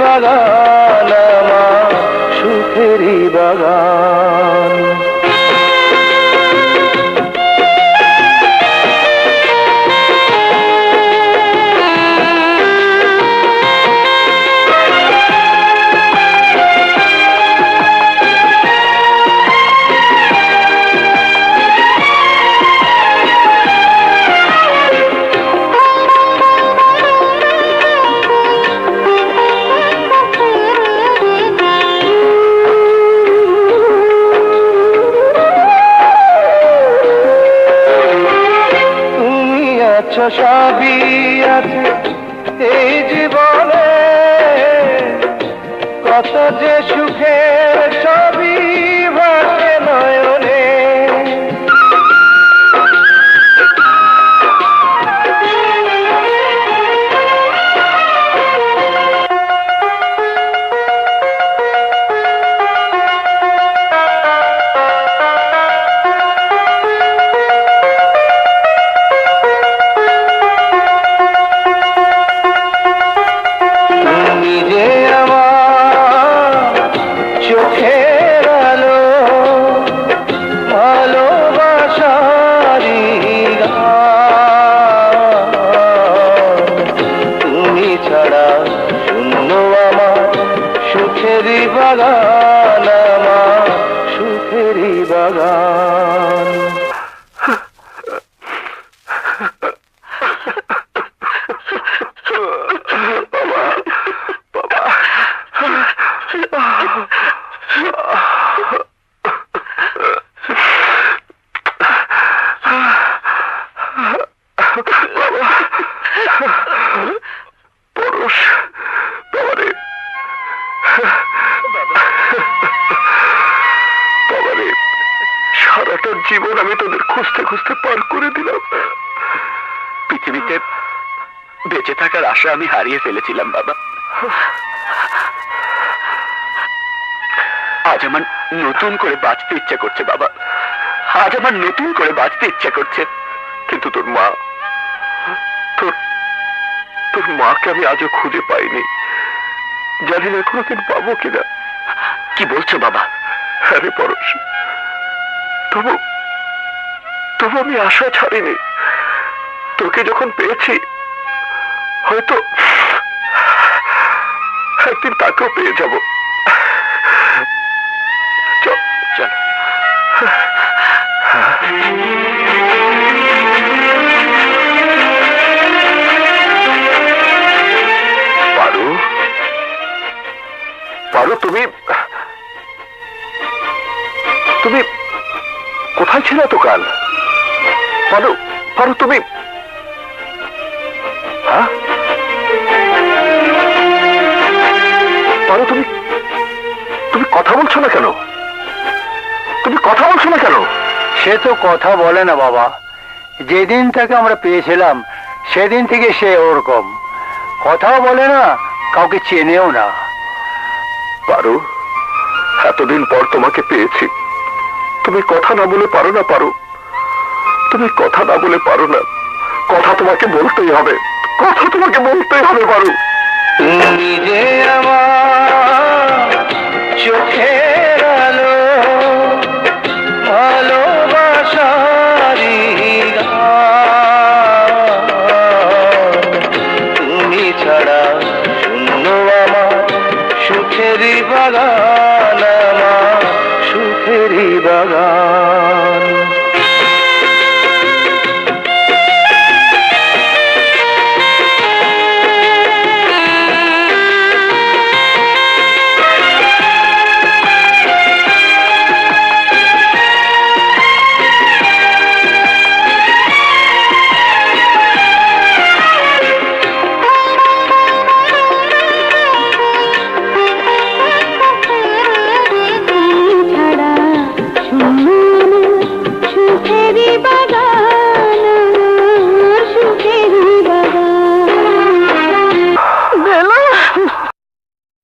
বাগান আমার সুখেরই বাগান। সবই আছে এই জীবনে, কত যে সুখের ছবি ভাসে নয়নে। সুখেরই বাগান আমার সুখেরই বাগান। সারাটা জীবন আমি তোদের খুঁজতে খুঁজতে পার করে দিলাম। পৃথিবীতে বেঁচে থাকার আশা আমি হারিয়ে ফেলেছিলাম বাবা। আজ আমার নতুন করে বাঁচতে ইচ্ছা করছে বাবা, আজ আমার নতুন করে বাঁচতে ইচ্ছা করছে। কিন্তু তোর মা, তোর মাকে আমি আজও খুঁজে পাইনি। জানি না কোনোদিন পাবো কিনা। কি বলছো বাবা? আরে পরশ, তবু আমি আশা ছাড়িনি। তোকে যখন পেয়েছি হয়তো একদিন তাকেও পেয়ে যাব। চল চল। পারু, পারু, তুমি কোথায় ছিল তো কাল? পারু, পারু, তুমি পারু, তুমি কথা বলছো না কেন? তুমি কথা বলছো না কেন? সে তো কথা বলে না বাবা। যেদিন তাকে আমরা পেয়েছিলাম সেদিন থেকে সে ওরকম, কথাও বলে না, কাউকে চেনেও না। পারু, এতদিন পর তোমাকে পেয়েছি, তুমি কথা না বলে পারো না পারু? তুমি কথা না বলে পারো না? কথা তোমাকে বলতেই হবে, কথা তোমাকে বলতেই হবে পারু। তুমি যে আমার চোখের আলো, ভালোবাসারি গান। তুমি ছাড়া শূন্য আমার সুখেরই বাগান।